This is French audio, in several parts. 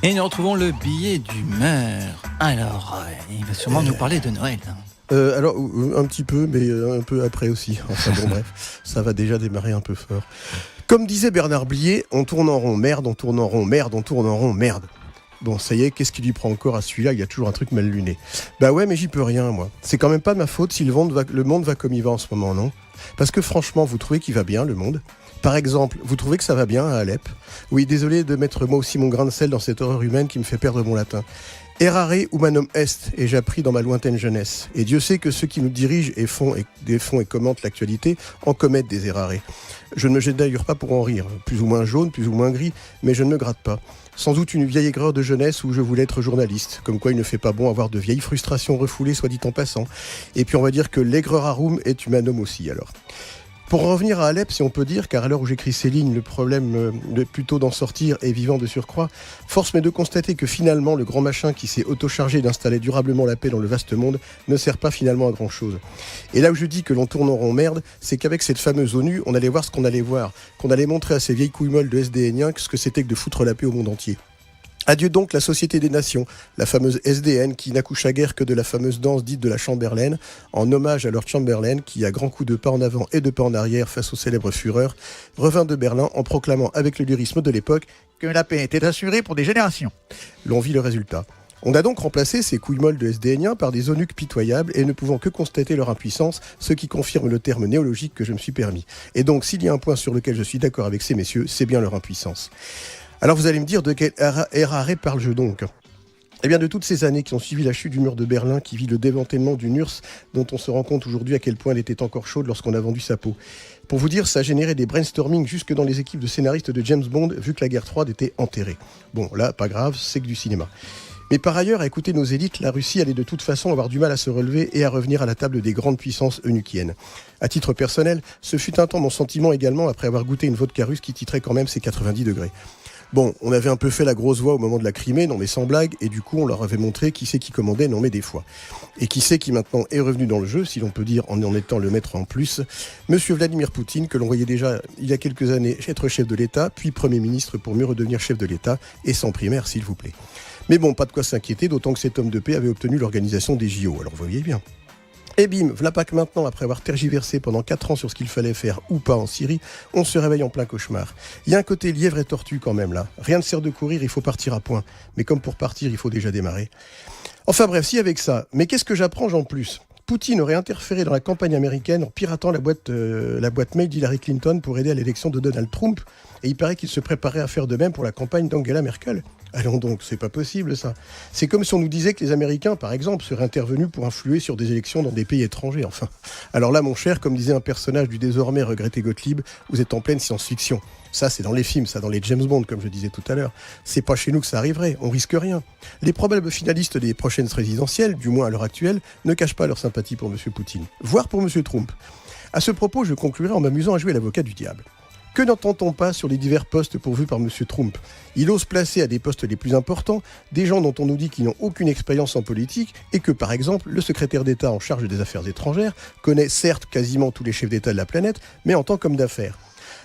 Et nous retrouvons le billet d'humeur. Alors, il va sûrement nous parler de Noël. Alors, un petit peu, mais un peu après aussi. Enfin bon, bref, ça va déjà démarrer un peu fort. Comme disait Bernard Blier, on tourne en rond, merde, on tourne en rond, merde, on tourne en rond, merde. Bon, ça y est, qu'est-ce qui lui prend encore à celui-là ? Il y a toujours un truc mal luné. Bah ouais, mais j'y peux rien, moi. C'est quand même pas de ma faute si le monde va comme il va en ce moment, non ? Parce que franchement, vous trouvez qu'il va bien, le monde ? Par exemple, vous trouvez que ça va bien à Alep ? Oui, désolé de mettre moi aussi mon grain de sel dans cette horreur humaine qui me fait perdre mon latin. Errare humanum est, ai-je appris dans ma lointaine jeunesse. Et Dieu sait que ceux qui nous dirigent et font et commentent l'actualité en commettent des errare. Je ne me jette d'ailleurs pas pour en rire, plus ou moins jaune, plus ou moins gris, mais je ne me gratte pas. Sans doute une vieille aigreur de jeunesse où je voulais être journaliste, comme quoi il ne fait pas bon avoir de vieilles frustrations refoulées, soit dit en passant. Et puis on va dire que l'aigreur arum est humanum aussi, alors. Pour en revenir à Alep, si on peut dire, car à l'heure où j'écris ces lignes, le problème plutôt d'en sortir est vivant de surcroît, force m'est de constater que finalement, le grand machin qui s'est auto-chargé d'installer durablement la paix dans le vaste monde ne sert pas finalement à grand-chose. Et là où je dis que l'on tourne en rond merde, c'est qu'avec cette fameuse ONU, on allait voir ce qu'on allait voir, qu'on allait montrer à ces vieilles couilles molles de SDNiens ce que c'était que de foutre la paix au monde entier. Adieu donc la Société des Nations, la fameuse SDN qui n'accoucha guère que de la fameuse danse dite de la Chamberlain, en hommage à Lord Chamberlain qui, à grands coups de pas en avant et de pas en arrière face au célèbre Führer, revint de Berlin en proclamant avec le lyrisme de l'époque que la paix était assurée pour des générations. L'on vit le résultat. On a donc remplacé ces couilles molles de SDNiens par des eunuques pitoyables et ne pouvant que constater leur impuissance, ce qui confirme le terme néologique que je me suis permis. Et donc, s'il y a un point sur lequel je suis d'accord avec ces messieurs, c'est bien leur impuissance. Alors vous allez me dire de quel errare parle-je donc ? Eh bien de toutes ces années qui ont suivi la chute du mur de Berlin, qui vit le démantèlement d'une URSS dont on se rend compte aujourd'hui à quel point elle était encore chaude lorsqu'on a vendu sa peau. Pour vous dire, ça a généré des brainstorming jusque dans les équipes de scénaristes de James Bond, vu que la guerre froide était enterrée. Bon, là, pas grave, c'est que du cinéma. Mais par ailleurs, à écouter nos élites, la Russie allait de toute façon avoir du mal à se relever et à revenir à la table des grandes puissances eunuchiennes. À titre personnel, ce fut un temps mon sentiment également après avoir goûté une vodka russe qui titrait quand même ses 90 degrés. Bon, on avait un peu fait la grosse voix au moment de la Crimée, non mais sans blague, et du coup on leur avait montré qui c'est qui commandait, non mais des fois. Et qui c'est qui maintenant est revenu dans le jeu, si l'on peut dire en étant le maître en plus, Monsieur Vladimir Poutine, que l'on voyait déjà il y a quelques années être chef de l'État, puis Premier ministre pour mieux redevenir chef de l'État, et sans primaire s'il vous plaît. Mais bon, pas de quoi s'inquiéter, d'autant que cet homme de paix avait obtenu l'organisation des JO, alors vous voyez bien. Et bim, v'là pas que maintenant, après avoir tergiversé pendant 4 ans sur ce qu'il fallait faire ou pas en Syrie, on se réveille en plein cauchemar. Il y a un côté lièvre et tortue quand même là. Rien ne sert de courir, il faut partir à point. Mais comme pour partir, il faut déjà démarrer. Enfin bref, si avec ça, mais qu'est-ce que j'apprends en plus ? Poutine aurait interféré dans la campagne américaine en piratant la boîte mail d'Hillary Clinton pour aider à l'élection de Donald Trump. Et il paraît qu'il se préparait à faire de même pour la campagne d'Angela Merkel. Allons donc, c'est pas possible ça. C'est comme si on nous disait que les Américains, par exemple, seraient intervenus pour influer sur des élections dans des pays étrangers, enfin. Alors là, mon cher, comme disait un personnage du désormais regretté Gottlieb, vous êtes en pleine science-fiction. Ça, c'est dans les films, ça, dans les James Bond, comme je disais tout à l'heure. C'est pas chez nous que ça arriverait, on risque rien. Les probables finalistes des prochaines présidentielles, du moins à l'heure actuelle, ne cachent pas leur sympathie pour M. Poutine, voire pour M. Trump. À ce propos, je conclurai en m'amusant à jouer l'avocat du diable. Que n'entend-on pas sur les divers postes pourvus par M. Trump ? Il ose placer à des postes les plus importants des gens dont on nous dit qu'ils n'ont aucune expérience en politique et que, par exemple, le secrétaire d'État en charge des affaires étrangères connaît certes quasiment tous les chefs d'État de la planète, mais en tant qu'homme d'affaires.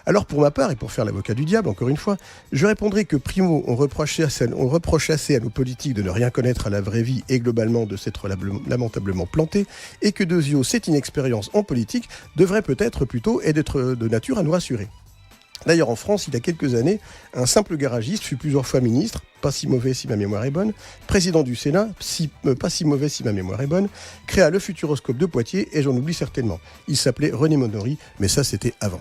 Alors pour ma part, et pour faire l'avocat du diable, encore une fois, je répondrai que primo, on reproche assez à nos politiques de ne rien connaître à la vraie vie et globalement de s'être lamentablement plantés, et que deuxio, cette inexpérience en politique devrait peut-être plutôt être de nature à nous rassurer. D'ailleurs, en France, il y a quelques années, un simple garagiste fut plusieurs fois ministre, pas si mauvais si ma mémoire est bonne, président du Sénat, pas si mauvais si ma mémoire est bonne, créa le Futuroscope de Poitiers, et j'en oublie certainement. Il s'appelait René Monori, mais ça c'était avant.